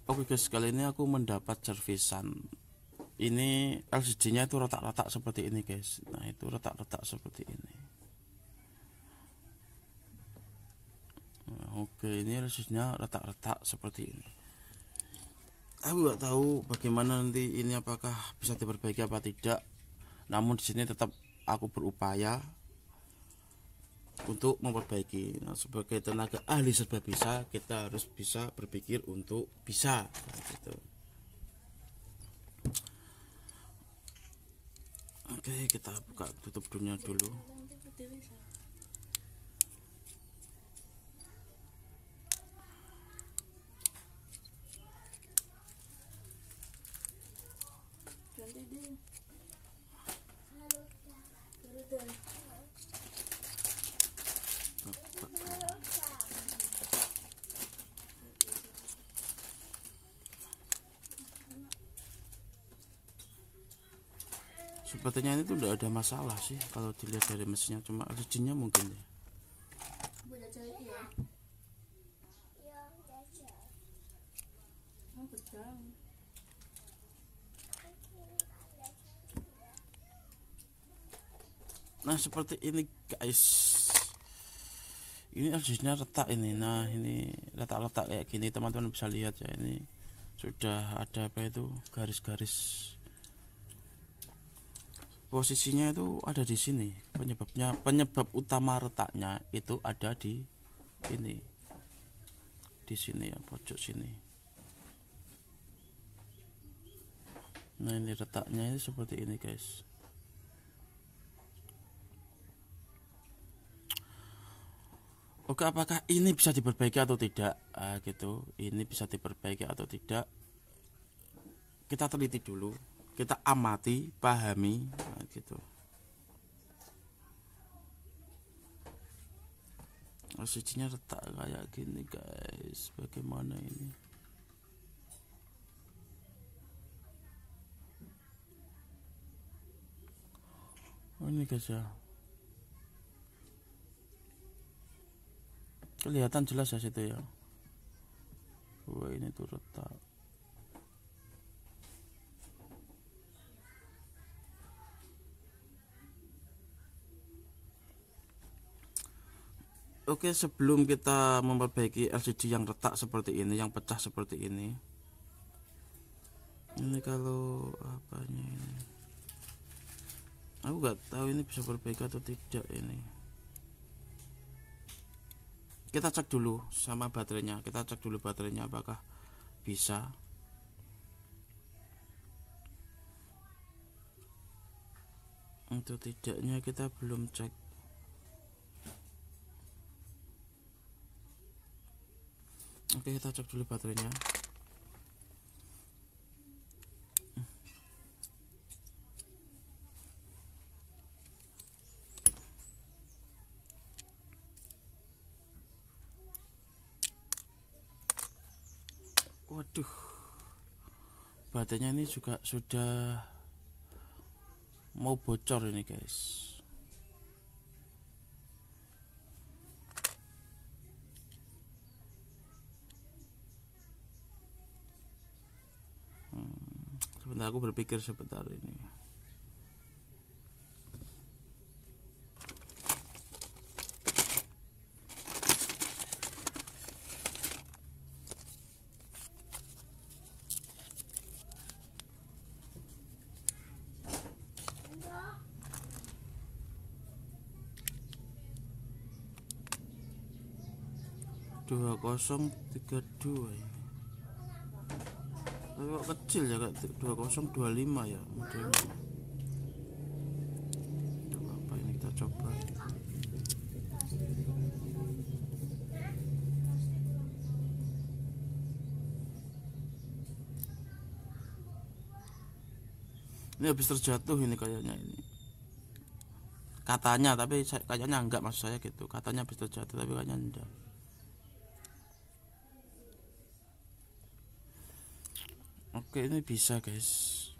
Oke guys, kali ini aku mendapat servisan. Ini LCD-nya itu retak-retak seperti ini guys. Nah itu retak-retak seperti ini. Nah, oke, ini LCD-nya retak-retak seperti ini. Aku nggak tahu bagaimana nanti ini, apakah bisa diperbaiki apa tidak. Namun di sini tetap aku berupaya untuk memperbaiki. Nah, sebagai tenaga ahli serba bisa, kita harus bisa berpikir untuk bisa. Nah, gitu. Oke, kita buka tutup dunia dulu. Sepertinya ini tuh udah ada masalah sih kalau dilihat dari mesinnya, cuma LCD-nya mungkin ya. Nah seperti ini guys, ini LCD-nya retak ini. Nah ini retak-retak kayak gini, teman-teman bisa lihat ya, ini sudah ada apa itu, garis-garis. Posisinya itu ada di sini. Penyebab utama retaknya itu ada di ini, di sini ya, pojok sini. Nah ini retaknya ini seperti ini guys. Oke, apakah ini bisa diperbaiki atau tidak? Gitu. Ini bisa diperbaiki atau tidak? Kita teliti dulu, kita amati, pahami, gitu. LCD-nya retak kayak gini guys. Bagaimana ini? Oh, ini guys ya. Kelihatan jelas ya situ ya. Wah ini tuh retak. Oke, sebelum kita memperbaiki LCD yang retak seperti ini, yang pecah seperti ini kalau apanya ini, aku nggak tahu ini bisa perbaiki atau tidak. Ini kita cek dulu sama baterainya, kita cek dulu baterainya apakah bisa. Untuk tidaknya kita belum cek. Oke, kita cek dulu baterainya. Waduh, baterainya ini juga sudah mau bocor ini guys. Sebentar, aku berpikir sebentar ini. Dua 2032 ya. Tapi kok kecil ya, kak, 2025 ya modelnya. Apa ini, kita coba. Ini habis terjatuh ini kayaknya ini. Katanya, tapi kayaknya enggak, maksud saya gitu. Katanya habis terjatuh tapi kayaknya enggak. Oke, ini bisa guys.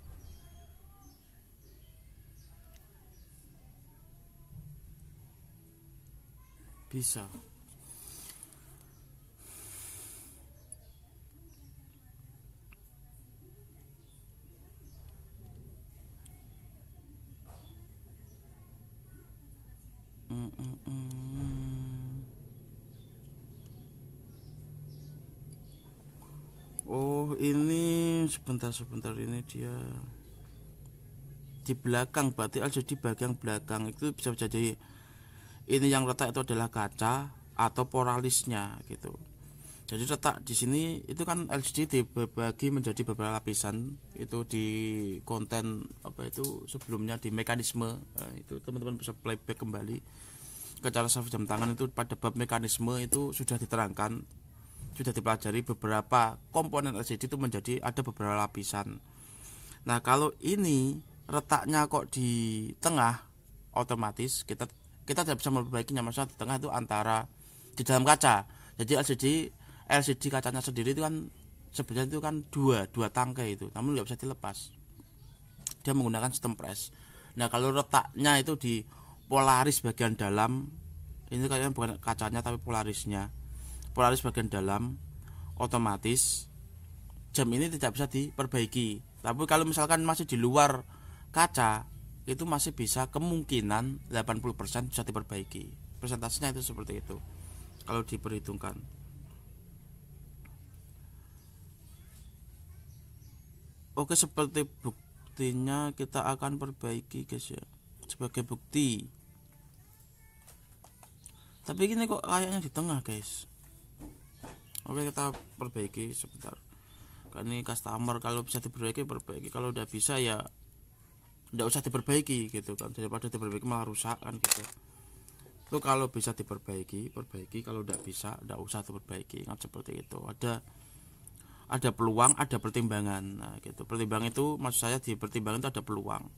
Bisa. Hmm. Oh ini sebentar ini dia di belakang, berarti LCD bagian belakang itu bisa jadi ini yang retak itu adalah kaca atau poralisnya gitu. Jadi retak di sini itu kan LCD dibagi menjadi beberapa lapisan itu di konten apa itu sebelumnya di mekanisme. Nah, itu teman-teman bisa playback kembali ke cara servis jam tangan itu pada bab mekanisme itu sudah diterangkan, sudah dipelajari beberapa komponen LCD itu menjadi ada beberapa lapisan. Nah kalau ini retaknya kok di tengah, otomatis kita tidak bisa memperbaikinya. Maksudnya di tengah itu antara di dalam kaca. Jadi LCD kacanya sendiri itu kan sebenarnya itu kan dua tangkai itu, namun nggak bisa dilepas. Dia menggunakan sistem press. Nah kalau retaknya itu di polaris bagian dalam, ini kayaknya bukan kacanya tapi polarisnya, polaris bagian dalam, otomatis jam ini tidak bisa diperbaiki. Tapi kalau misalkan masih di luar kaca, itu masih bisa kemungkinan 80% bisa diperbaiki. Persentasenya itu seperti itu kalau diperhitungkan. Oke, seperti buktinya kita akan perbaiki guys ya, sebagai bukti. Tapi ini kok kayaknya di tengah guys. Oke, kita perbaiki sebentar. Kan ini customer, kalau bisa diperbaiki perbaiki, kalau udah bisa ya nggak usah diperbaiki gitu kan, daripada diperbaiki malah rusak kan gitu. Itu kalau bisa diperbaiki perbaiki, kalau nggak bisa nggak usah diperbaiki kan, seperti itu. Ada peluang, ada pertimbangan. Nah gitu, pertimbangan itu maksud saya di pertimbangan itu ada peluang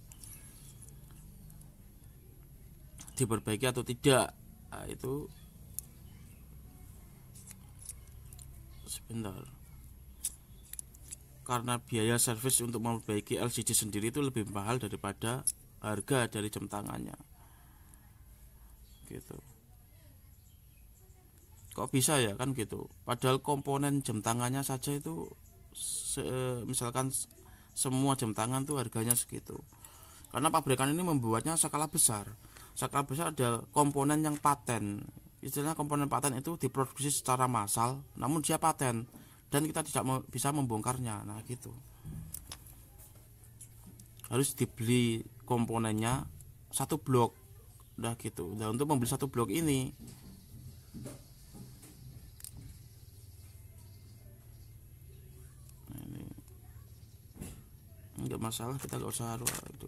diperbaiki atau tidak. Nah itu sebentar, karena biaya servis untuk memperbaiki LCD sendiri itu lebih mahal daripada harga dari jam tangannya gitu. Kok bisa ya kan gitu, padahal komponen jam tangannya saja itu misalkan semua jam tangan tuh harganya segitu, karena pabrikan ini membuatnya skala besar. Skala besar ada komponen yang paten, istilahnya komponen paten itu diproduksi secara massal namun dia paten dan kita tidak bisa membongkarnya. Nah gitu, harus dibeli komponennya satu blok. Udah gitu. Nah untuk membeli satu blok ini nggak masalah, kita nggak usah itu.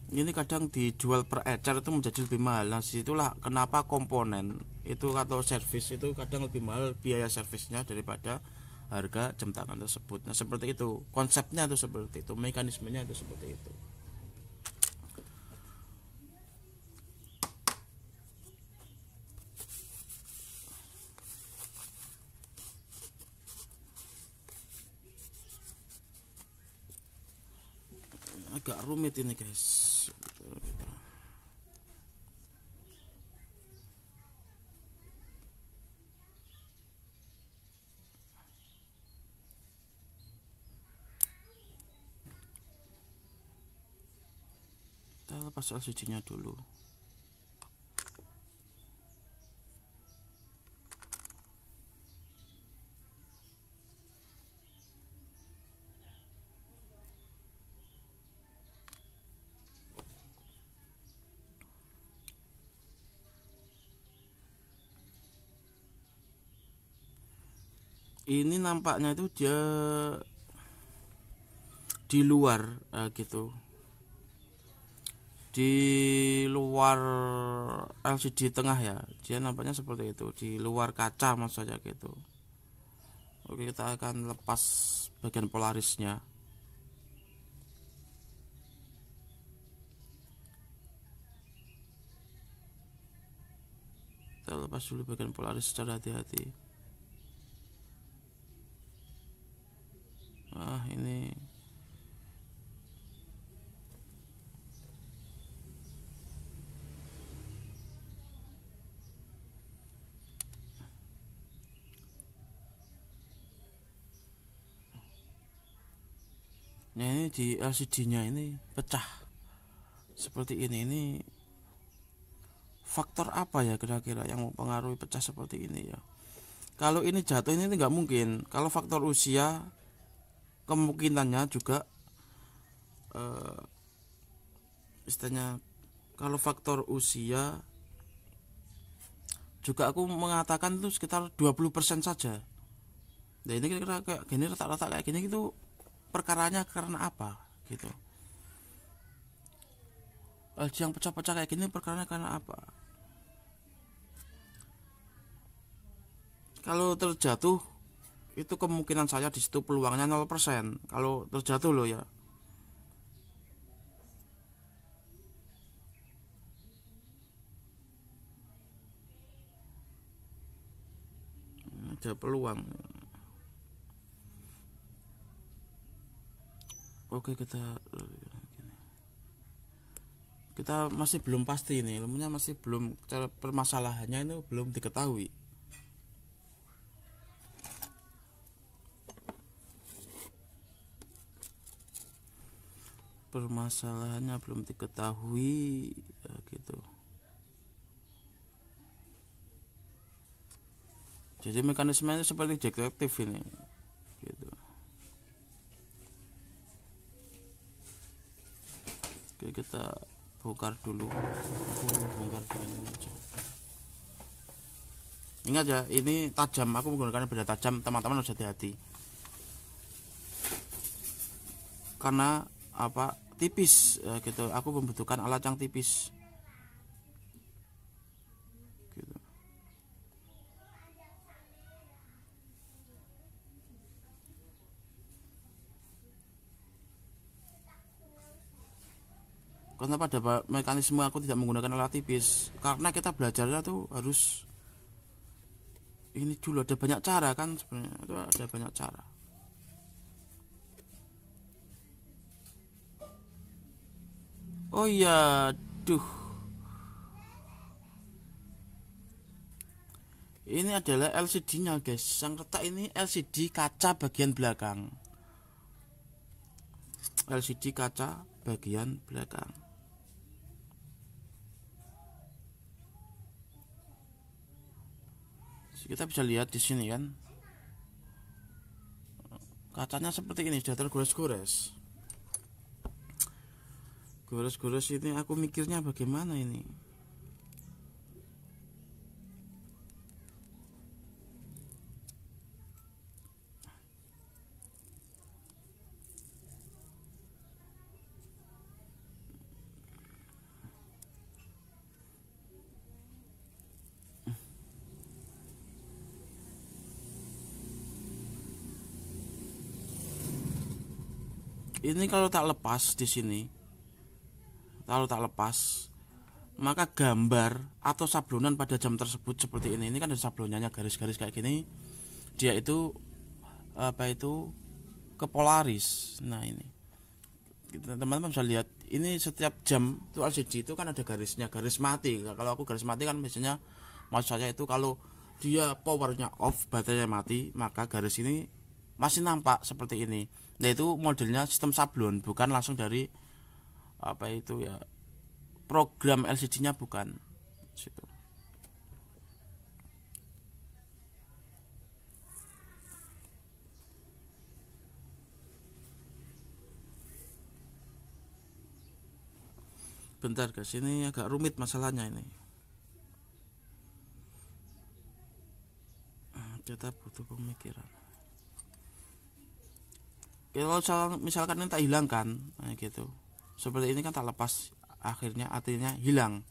Ini kadang dijual per ecer itu menjadi lebih mahal. Nah situlah kenapa komponen itu atau servis itu kadang lebih mahal biaya servisnya daripada harga jam tangan tersebut. Nah seperti itu konsepnya, itu seperti itu mekanismenya, itu seperti itu. Agak rumit ini guys. Kita lepas LCD-nya dulu. Ini nampaknya itu dia di luar gitu, di luar LCD tengah ya, dia nampaknya seperti itu, di luar kaca maksudnya gitu. Oke, kita akan lepas bagian polarisnya. Kita lepas dulu bagian polaris secara hati-hati. Ini di LCD nya ini pecah seperti ini faktor apa ya kira-kira yang mempengaruhi pecah seperti ini ya. Kalau ini jatuh ini nggak mungkin. Kalau faktor usia kemungkinannya juga istilahnya, kalau faktor usia juga aku mengatakan itu sekitar 20% saja. Nah ini kira-kira kayak gini, retak-retak kayak gini itu perkaranya karena apa gitu. LG yang pecah-pecah kayak gini perkaranya karena apa? Kalau terjatuh itu kemungkinan saya di situ peluangnya 0%. Kalau terjatuh loh ya. Ada peluang. Oke, kita masih belum pasti ini, ilmunya masih belum, cara permasalahannya itu belum diketahui. Permasalahannya belum diketahui ya, gitu. Jadi mekanismenya seperti detektif ini gitu. Oke, kita bongkar dulu. Bongkar ini aja. Ingat ya, ini tajam, aku menggunakan benda tajam, teman-teman harus hati-hati. Karena apa? Tipis ya, gitu. Aku membutuhkan alat yang tipis. Gitu. Karena pada mekanisme aku tidak menggunakan alat tipis, karena kita belajarnya tuh harus ini dulu, ada banyak cara kan sebenarnya, itu ada banyak cara. Oh iya, duh, ini adalah LCD-nya guys. Yang retak ini LCD kaca bagian belakang. LCD kaca bagian belakang. Kita bisa lihat di sini kan, kacanya seperti ini, sudah tergores-gores. Gores-gores ini aku mikirnya bagaimana ini. Ini kalau tak lepas di sini, kalau tak lepas, maka gambar atau sablonan pada jam tersebut seperti ini kan ada sablonannya, garis-garis kayak gini, dia itu apa itu kepolaris. Nah ini teman-teman bisa lihat, ini setiap jam itu LCD itu kan ada garisnya, garis mati. Kalau aku garis mati kan biasanya, maksud saya itu kalau dia powernya off, baterainya mati, maka garis ini masih nampak seperti ini. Nah itu modelnya sistem sablon, bukan langsung dari apa itu ya, program LCD-nya bukan situ. Bentar guys, ini agak rumit masalahnya ini. Kita butuh pemikiran. Kalau misalkan ini tak hilangkan, nah gitu, seperti ini kan tak lepas, akhirnya artinya hilang.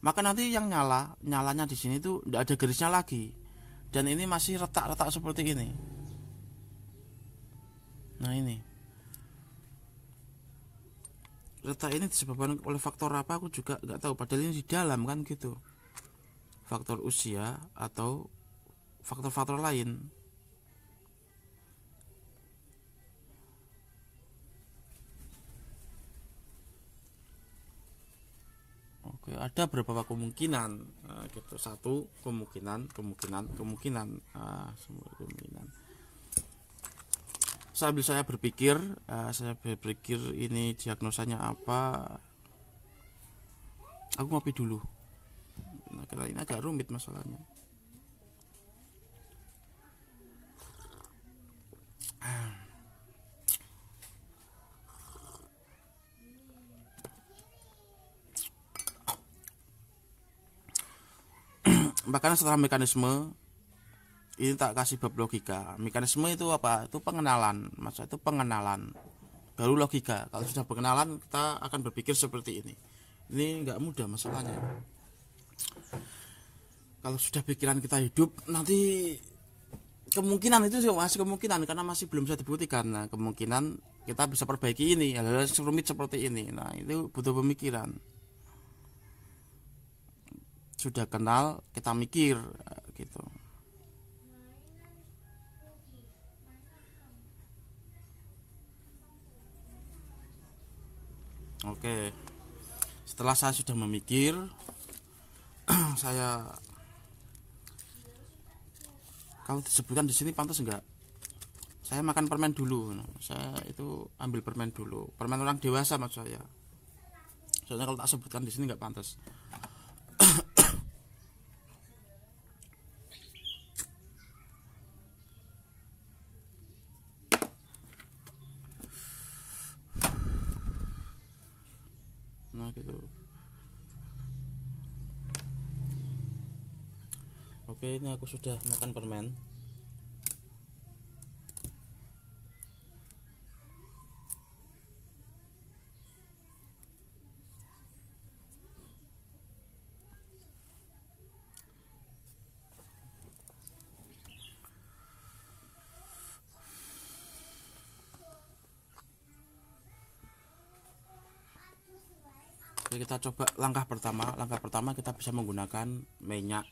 Maka nanti yang nyalanya di sini tuh tidak ada garisnya lagi, dan ini masih retak-retak seperti ini. Nah ini retak ini disebabkan oleh faktor apa aku juga nggak tahu, padahal ini di dalam kan gitu. Faktor usia atau faktor-faktor lain. Oke, ada beberapa kemungkinan gitu. Satu kemungkinan. Semua kemungkinan. Sambil saya berpikir ini diagnosanya apa. Aku ngopi dulu. Karena ini agak rumit masalahnya. Bahkan setelah mekanisme ini tak kasih bab logika. Mekanisme itu apa? Itu pengenalan, masa itu pengenalan. Baru logika. Kalau sudah pengenalan kita akan berpikir seperti ini. Ini nggak mudah masalahnya. Kalau sudah pikiran kita hidup, nanti kemungkinan itu masih kemungkinan karena masih belum bisa dibuktikan. Nah, kemungkinan kita bisa perbaiki ini, hal-hal rumit seperti ini. Nah, itu butuh pemikiran. Sudah kenal, kita mikir gitu. Oke. Setelah saya sudah memikir, saya kalau disebutkan di sini pantas enggak? Saya makan permen dulu. Saya itu ambil permen dulu. Permen orang dewasa maksud saya. Soalnya kalau tak sebutkan di sini enggak pantas. Nah gitu. Oke, ini aku sudah makan permen. Oke, kita coba langkah pertama. Langkah pertama kita bisa menggunakan minyak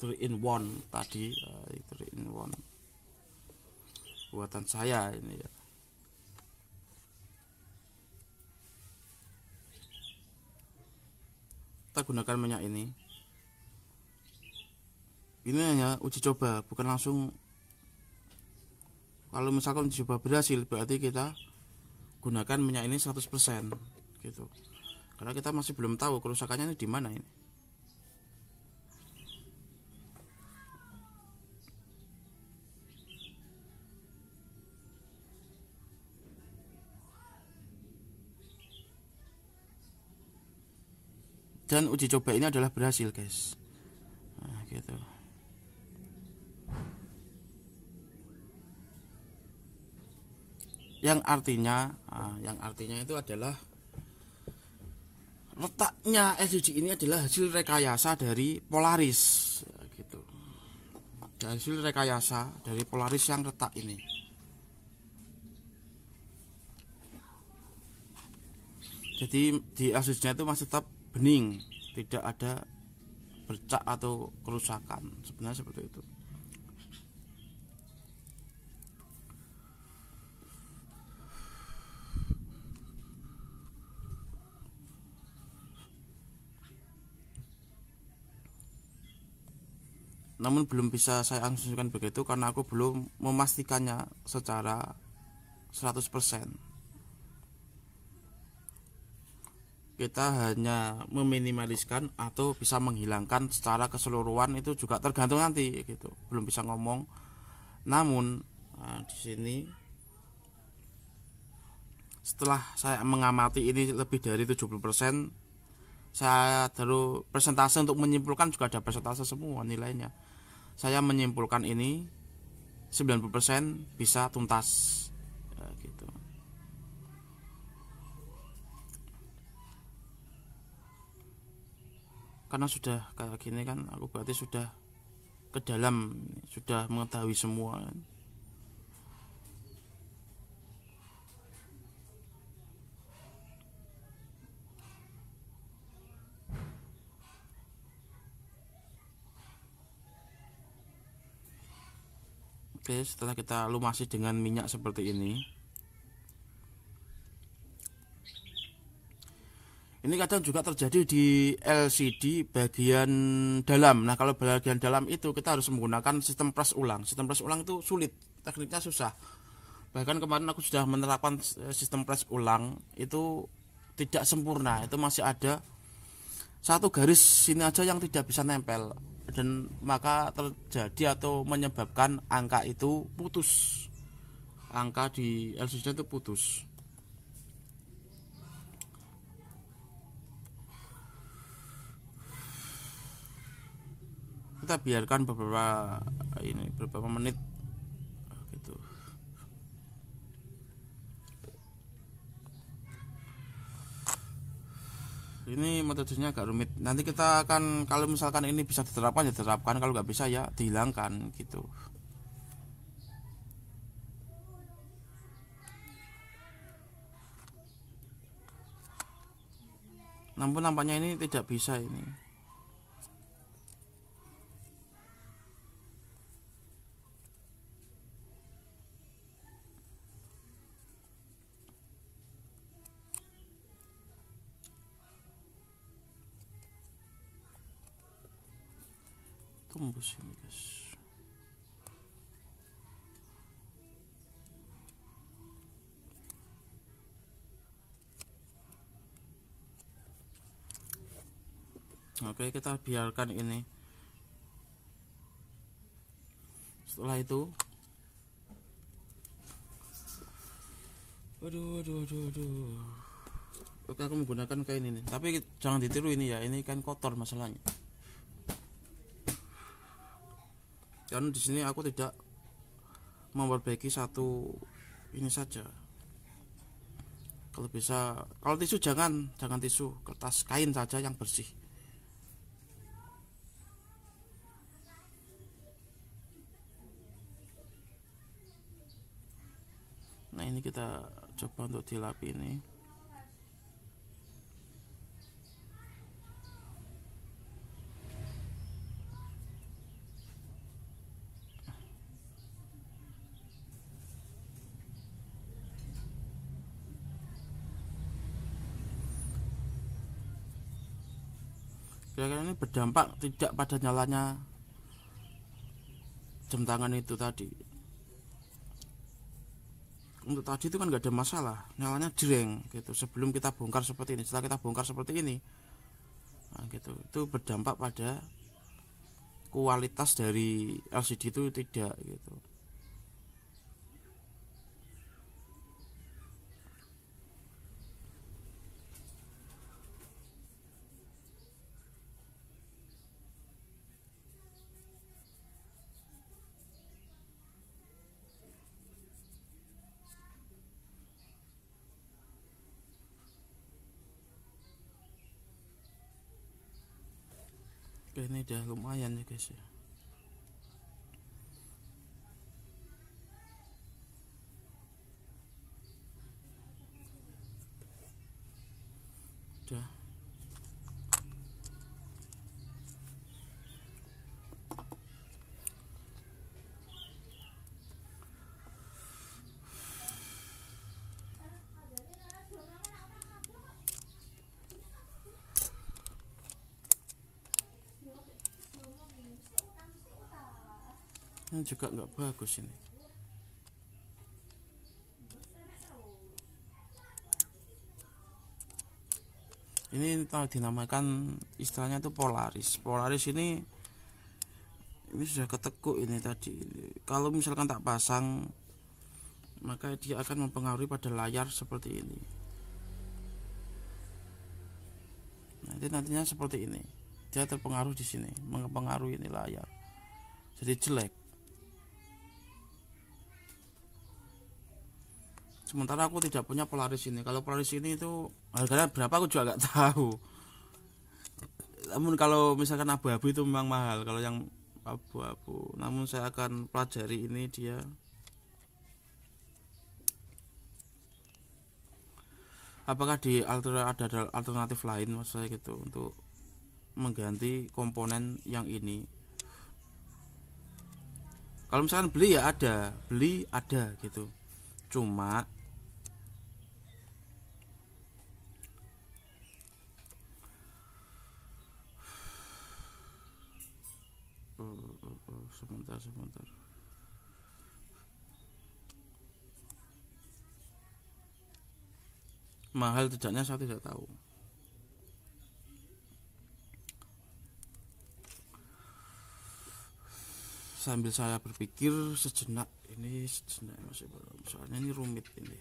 3 in 1 tadi, 3 in 1 buatan saya ini ya. Kita gunakan minyak ini. Ini hanya uji coba, bukan langsung. Kalau misalkan uji coba berhasil, berarti kita gunakan minyak ini 100% gitu. Karena kita masih belum tahu kerusakannya ini di mana ini. Dan uji coba ini adalah berhasil, guys. Nah, gitu. Yang artinya itu adalah letaknya LCD ini adalah hasil rekayasa dari Polaris gitu. Hasil rekayasa dari Polaris yang retak ini. Jadi di LCD-nya itu masih tetap bening, tidak ada bercak atau kerusakan. Sebenarnya seperti itu. Namun belum bisa saya asumsikan begitu karena aku belum memastikannya secara 100%. Kita hanya meminimaliskan atau bisa menghilangkan secara keseluruhan, itu juga tergantung nanti gitu. Belum bisa ngomong. Namun di sini setelah saya mengamati ini lebih dari 70%, saya taruh persentase untuk menyimpulkan, juga ada persentase semua nilainya. Saya menyimpulkan ini 90% bisa tuntas gitu. Karena sudah kayak gini kan, aku berarti sudah ke dalam, sudah mengetahui semua kan. Oke, setelah kita lumasi dengan minyak seperti ini, ini kadang juga terjadi di LCD bagian dalam. Nah, kalau bagian dalam itu kita harus menggunakan sistem press ulang. Sistem press ulang itu sulit, tekniknya susah. Bahkan kemarin aku sudah menerapkan sistem press ulang, itu tidak sempurna. Itu masih ada satu garis sini aja yang tidak bisa nempel, dan maka terjadi atau menyebabkan angka itu putus, angka di LCD itu putus. Kita biarkan beberapa menit gitu. Ini metodenya agak rumit. Nanti kita akan, kalau misalkan ini bisa diterapkan ya diterapkan, kalau nggak bisa ya dihilangkan gitu. Namun nampaknya ini tidak bisa ini. Tembus ini guys. Oke, kita biarkan ini. Setelah itu, aduh. Oke, aku menggunakan kain ini. Tapi jangan ditiru ini ya, ini kan kotor masalahnya. Karena di sini aku tidak memperbaiki satu ini saja. Kalau bisa, kalau tisu jangan tisu, kertas kain saja yang bersih. Nah, ini kita coba untuk dilap ini. Kira-kira ini berdampak tidak pada nyalanya jam tangan itu tadi. Untuk tadi itu kan nggak ada masalah, nyalanya jreng gitu. Sebelum kita bongkar seperti ini, setelah kita bongkar seperti ini, nah gitu, itu berdampak pada kualitas dari LCD itu tidak gitu. Oke, ini udah lumayan ya guys ya. Udah. Ini juga nggak bagus ini. Ini dinamakan istilahnya itu Polaris. Polaris ini sudah ketekuk ini tadi. Kalau misalkan tak pasang, maka dia akan mempengaruhi pada layar seperti ini. Nantinya seperti ini. Dia terpengaruh di sini, mempengaruhi ini layar. Jadi jelek. Sementara aku tidak punya Polaris ini. Kalau Polaris ini itu harganya berapa aku juga nggak tahu. Namun kalau misalkan abu-abu itu memang mahal. Kalau yang abu-abu, namun saya akan pelajari ini dia. Apakah ada alternatif lain maksud saya gitu untuk mengganti komponen yang ini. Kalau misalkan beli ada gitu. Cuma sebentar. Mahal tidaknya saya tidak tahu. sambil saya berpikir sejenak, ini sejenak masih belum, soalnya ini rumit ini.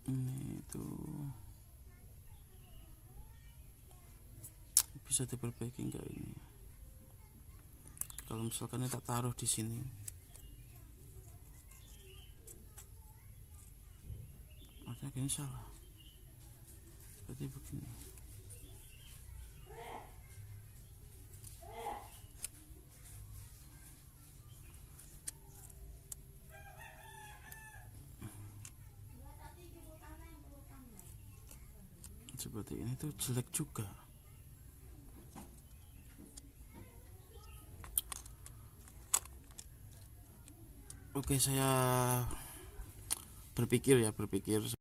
Ini itu bisa diperbaiki enggak ini? Kalau misalkan ini tak taruh di sini, artinya gini salah. Berarti begini. Seperti ini tuh jelek juga. Oke, saya berpikir